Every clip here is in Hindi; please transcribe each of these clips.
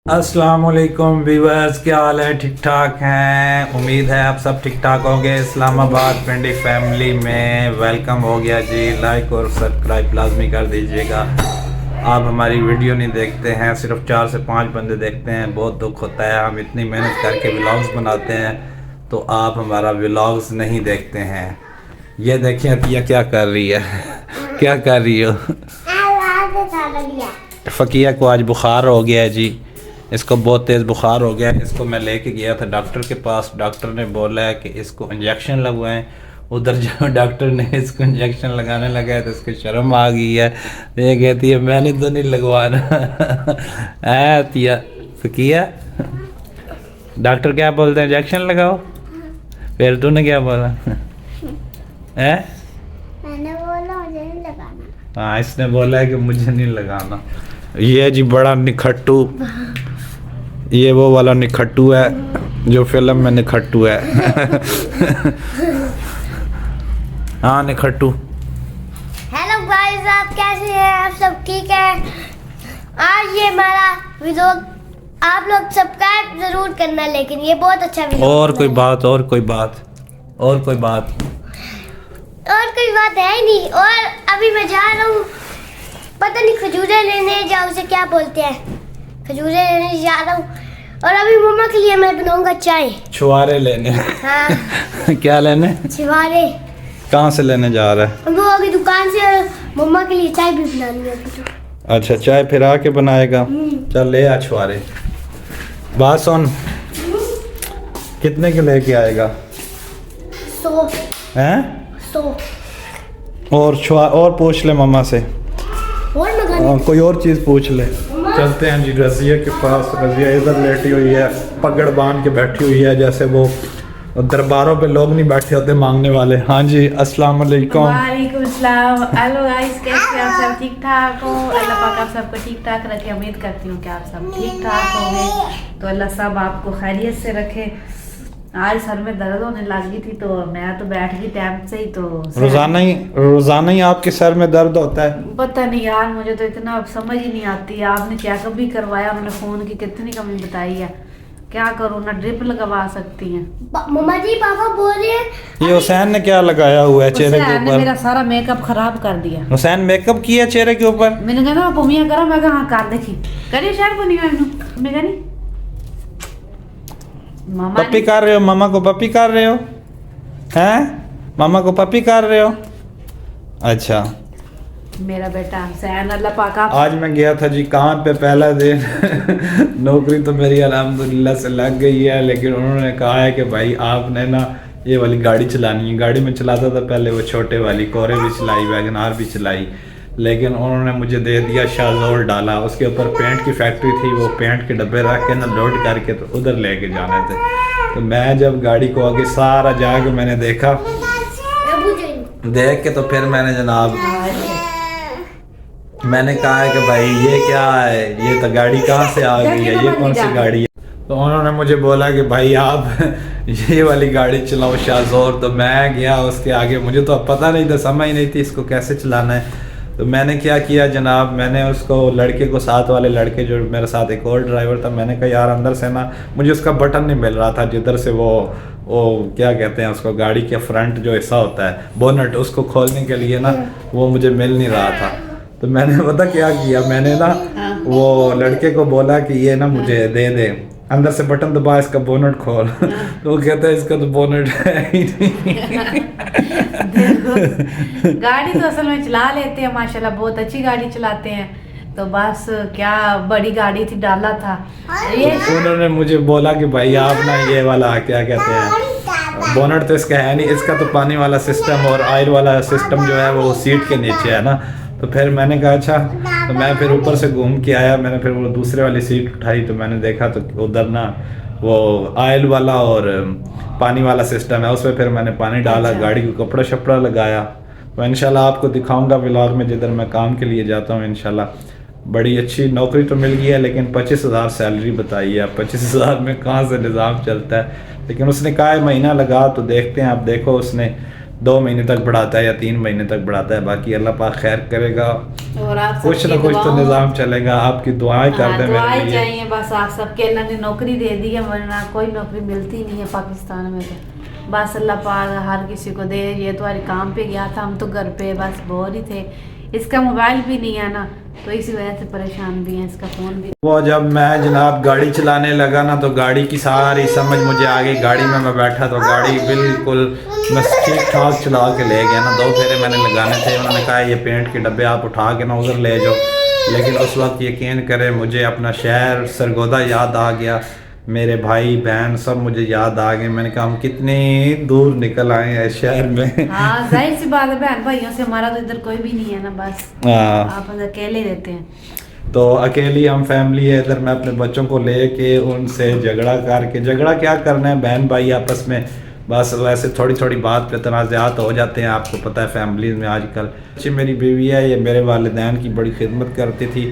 अस्सलामुअलैकुम व्यूअर्स, क्या हाल है? ठीक ठाक हैं? उम्मीद है आप सब ठीक ठाक होंगे। इस्लामाबाद पिंडी फैमिली में वेलकम हो गया जी। लाइक और सब्सक्राइब लाजमी कर दीजिएगा। आप हमारी वीडियो नहीं देखते हैं, सिर्फ 4 से 5 बंदे देखते हैं, बहुत दुख होता है। हम इतनी मेहनत करके व्लॉग्स बनाते हैं तो आप हमारा व्लॉग्स नहीं देखते हैं। ये देखिए अतिया क्या कर रही है क्या कर रही हो? फ़किया को आज बुखार हो गया है जी, इसको बहुत तेज़ बुखार हो गया है। इसको मैं लेके गया था डॉक्टर के पास। डॉक्टर ने बोला है कि इसको इंजेक्शन लगवाएं। उधर जब डॉक्टर ने इसको इंजेक्शन लगाने लगा है तो इसको शर्म आ गई है। ये कहती है मैंने तो नहीं लगवाना फ़किया डॉक्टर क्या बोलते हैं? इंजेक्शन लगाओ। फिर तूने क्या बोला? है मैंने बोला मुझे नहीं लगाना। हाँ, इसने बोला है कि मुझे नहीं लगाना। ये जी बड़ा निखट्टू, ये वो वाला निखट्टू है जो फिल्म में निखट्टू है हाँ निखट्टू। हेलो गाइस, आप कैसे हैं? आप सब ठीक है? आज ये हमारा वीडियो आप लोग सब्सक्राइब जरूर करना, लेकिन ये बहुत अच्छा वीडियो। और कोई बात और कोई बात और कोई बात और कोई बात है ही नहीं। और अभी मैं जा रहा हूँ, पता नहीं खजूरें लेने जाऊँ से क्या बोलते हैं, खजूरें लेने जा रहा हूँ। और अभी मम्मा के लिए मैं बनाऊंगा चाय। छुआरे लेने हाँ क्या लेने? छिवारे। कहाँ से लेने जा रहा है? वो अभी दुकान से, और मम्मा के लिए चाय भी बनानी है अभी तो। अच्छा, चाय फिर आके बनाएगा। चल ले आ छुआरे। बात सुन, कितने के लेके आएगा? 100 हैं? 100 और और पूछ ले मम्मा से। और मंगानी? कोई और चीज़ पूछ ले। चलते हैं जी रज़िया के पास। रज़िया इधर लेटी हुई है, पगड़ बांध के बैठी हुई है, जैसे वो दरबारों पे लोग नहीं बैठे होते मांगने वाले। हाँ जी, अस्सलाम वालेकुम। वालेकुम अस्सलाम। हेलो गाइस, कैसे आप सब? ठीक ठाक हो? अल्लाह पाक आप सबको ठीक ठाक रखे। उम्मीद करती हूँ कि आप सब ठीक ठाक होंगे। तो अल्लाह सब आपको खैरियत से रखे। आज सर में दर्द होने लगी थी तो मैं तो बैठ गई टाइम से ही। तो रोजाना ही आपके सर में दर्द होता है? पता नहीं यार, मुझे तो इतना समझ ही नहीं आती। आपने चेकअप भी करवाया, उन्होंने फोन की कितनी कमी बताई है। क्या करूँ ना, ड्रिप लगवा सकती हैं। मम्मा जी पापा बोल रहे हैं। ये हुसैन ने क्या लगाया हुआ है चेहरे के हुसैन ने ऊपर? मेरा सारा मेकअप खराब कर दिया। हुसैन मेकअप किया चेहरे के ऊपर? मैंने कहा पुमिया करा, मैं कहा कर देखी करिए शायद पुनिया मैं कहा नहीं मामा पप्पी कर रहे हो? मामा को पप्पी कर रहे हो? हैं? मामा को पप्पी कर रहे हो? अच्छा, मेरा बेटा हुसैन अल्लाह पाक आप। आज मैं गया था जी काम पे, पहला दिन नौकरी तो मेरी अल्हम्दुलिल्लाह से लग गई है, लेकिन उन्होंने कहा है कि भाई आपने ना ये वाली गाड़ी चलानी है। गाड़ी में चलाता था पहले, वो छोटे वाली कोरे भी चलाई, वैगन आर भी चलाई, लेकिन उन्होंने मुझे दे दिया शाहजोर डाला। उसके ऊपर पेंट की फैक्ट्री थी, वो पेंट के डब्बे रख के ना लोड करके तो उधर लेके जाने थे। तो मैं जब गाड़ी को आगे सारा जाके मैंने देखा, देख के तो फिर मैंने जनाब मैंने कहा है कि भाई ये क्या है, ये तो गाड़ी कहाँ से आ गई है, ये कौन सी गाड़ी है? तो उन्होंने मुझे बोला कि भाई आप ये वाली गाड़ी चलाओ शाहजोर। तो मैं गया उसके आगे, मुझे तो अब पता नहीं था, समझ नहीं थी इसको कैसे चलाना है। तो मैंने क्या किया जनाब, मैंने उसको लड़के को, साथ वाले लड़के जो मेरे साथ एक और ड्राइवर था, मैंने कहा यार अंदर से ना मुझे उसका बटन नहीं मिल रहा था, जिधर से वो क्या कहते हैं उसको, गाड़ी के फ्रंट जो हिस्सा होता है बोनट, उसको खोलने के लिए ना वो मुझे मिल नहीं रहा था। तो मैंने पता क्या किया, मैंने ना वो लड़के को बोला कि ये ना मुझे दे दे, अंदर से बटन दबा, इसका बोनट खोल। तो वो कहता है इसका तो बोनट है ही नहीं। गाड़ी तो असल में चला लेते हैं माशाल्लाह, बहुत अच्छी गाड़ी चलाते हैं। तो बस क्या बड़ी गाड़ी थी, डाला था ये। उन्होंने मुझे बोला कि भाई आप ना ये वाला क्या कहते हैं, बोनट तो इसका है नहीं, इसका तो पानी वाला सिस्टम और ऑयल वाला सिस्टम जो है वो सीट के नीचे है ना। तो फिर मैंने कहा अच्छा, तो मैं फिर ऊपर से घूम के आया, मैंने फिर वो दूसरे वाली सीट उठाई, तो मैंने देखा तो उधर ना वो ऑयल वाला और पानी वाला सिस्टम है, उसमें फिर मैंने पानी डाला, गाड़ी को कपड़ा शपड़ा लगाया। तो इंशाल्लाह आपको दिखाऊंगा व्लॉग में, जिधर मैं काम के लिए जाता हूँ। इंशाल्लाह बड़ी अच्छी नौकरी तो मिल गई है, लेकिन 25,000 सैलरी बताई है। 25,000 में कहाँ से निज़ाम चलता है, लेकिन उसने कहा है महीना लगा तो देखते हैं। आप देखो उसने 2 महीने तक बढ़ाता है या 3 महीने तक बढ़ाता है, बाकी अल्लाह पाक खैर करेगा, और आप कुछ ना कुछ तो निज़ाम चलेगा। आपकी दुआएं कर दें मेरे दुआएं लिए। चाहिए बस आप सबके। अल्लाह ने नौकरी दे दी है, वरना कोई नौकरी मिलती नहीं है पाकिस्तान में। तो बस अल्लाह पाक हर किसी को दे। ये तो हर काम पे गया था, हम तो घर पे बस बोर ही थे। इसका मोबाइल भी नहीं है ना, तो इसी वजह से परेशान भी हैं, इसका फ़ोन भी। वो जब मैं जनाब गाड़ी चलाने लगा ना, तो गाड़ी की सारी समझ मुझे आ गई। गाड़ी में मैं बैठा तो गाड़ी बिल्कुल मैं ठीक ठाक चला के ले गया ना। 2 फेरे मैंने लगाने थे, उन्होंने कहा ये पेंट के डब्बे आप उठा के ना उधर ले जाओ, लेकिन उस वक्त यकीन करें मुझे अपना शहर सरगोदा याद आ गया, मेरे भाई बहन सब मुझे याद आ गए। मैंने कहा हम कितने दूर निकल आए हैं शहर में। हाँ जाहिर सी बात है, बहन भाइयों से हमारा तो इधर कोई भी नहीं है ना, बस आप अकेले रहते हैं। तो अकेली हम फैमिली है इधर। मैं अपने बच्चों को लेके उनसे झगड़ा करके, झगड़ा क्या करना है, बहन भाई आपस में बस वैसे थोड़ी थोड़ी बात पे तनाज़ात हो जाते हैं। आपको पता है फैमिली में आजकल। अच्छी मेरी बीवी है, ये मेरे वालिदैन की बड़ी खिदमत करती थी,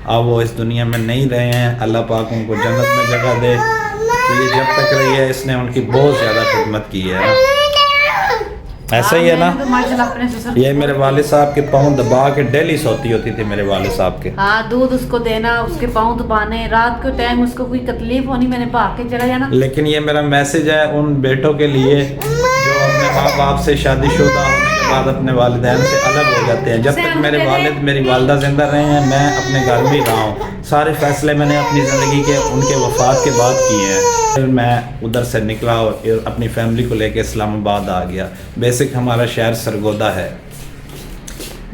अब वो इस दुनिया में नहीं रहे हैं, अल्लाह पाक उनको जन्नत में जगह दे। तो ये जब तक रही है इसने उनकी बहुत ज़्यादा खिदमत की है ना, ऐसा ही है ना। ये मेरे वालिद साहब के पाँव दबा के डेली सोती होती थी मेरे वालिद साहब के। हाँ दूध उसको देना, उसके पाँव दबाने, रात के टाइम उसको कोई तकलीफ होनी मैंने भाग के चला जाना। लेकिन ये मेरा मैसेज है उन बेटों के लिए जो अपने माँ बाप से शादीशुदा होने के बाद अपने वालिदैन से अलग हो जाते हैं। जब तक मेरे वालिद मेरी वालदा जिंदा रहे हैं, मैं अपने घर में ही रहा हूँ। सारे फैसले मैंने अपनी ज़िंदगी के उनके वफात के बाद किए हैं। फिर मैं उधर से निकला और अपनी फैमिली को लेकर इस्लामाबाद आ गया। बेसिक हमारा शहर सरगोदा है।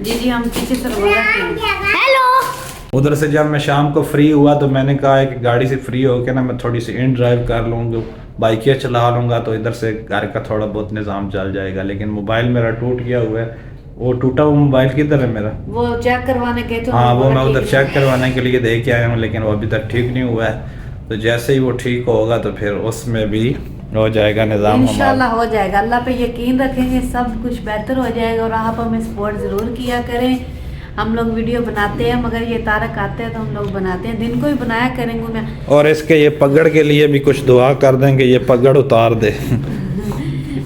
जी हम पीछे सरगोदा के। हेलो। उधर से जब मैं शाम को फ्री हुआ तो मैंने कहा है कि गाड़ी से फ्री होकर ना मैं थोड़ी सी इन ड्राइव कर लूँगा, बाइकें चला लूँगा, तो इधर से घर का थोड़ा बहुत निज़ाम चल जाएगा। लेकिन मोबाइल मेरा टूट गया हुआ है। वो टूटा हुआ मोबाइल किधर है मेरा? वो चेक करवाने गए थे। हाँ वो मैं उधर चेक करवाने के लिए दे के आया हूँ, लेकिन वो अभी तक ठीक नहीं हुआ है। तो जैसे ही वो ठीक होगा तो फिर उसमें भी हो जाएगा निज़ाम। इंशाल्लाह हो जाएगा, अल्लाह पे यकीन रखेंगे सब कुछ बेहतर हो जाएगा। और आप हमें सपोर्ट ज़रूर किया करें। हम लोग वीडियो बनाते हैं, मगर ये तारक आते हैं तो हम लोग बनाते हैं, दिन को ही बनाया करेंगे मैं। और इसके ये पगड़ के लिए भी कुछ दुआ कर देंगे, ये पगड़ उतार दे।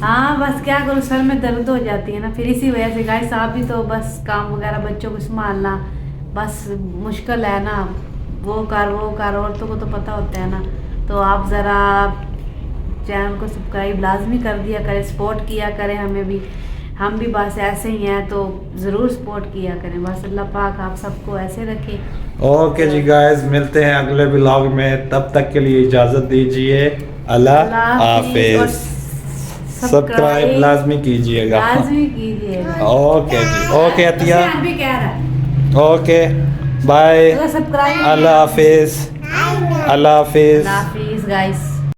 हाँ बस क्या करूँ, सर में दर्द हो जाती है ना, फिर इसी वजह से गाइस आप भी तो बस काम वगैरह बच्चों को संभालना बस मुश्किल है ना, वो कर औरतों को तो पता होता है ना। तो आप ज़रा चैनल को सब्सक्राइब लाजमी कर दिया करें, सपोर्ट किया करें हमें भी, हम भी बस ऐसे ही हैं तो ज़रूर सपोर्ट किया करें। बस अल्लाह पाक आप सबको ऐसे रखे। ओके जी गाइस, मिलते हैं अगले व्लॉग में, तब तक के लिए इजाज़त दीजिए। अल्लाह हाफिज़। सब्सक्राइब लाजमी कीजिएगा। लाजमी कीजिएगा। ओके जी, ओके अतिया, भी कह रहा है ओके बाय, सब्सक्राइब। अल्लाह हाफिज़, अल्लाह हाफिज़। हाफिज़ गाइस।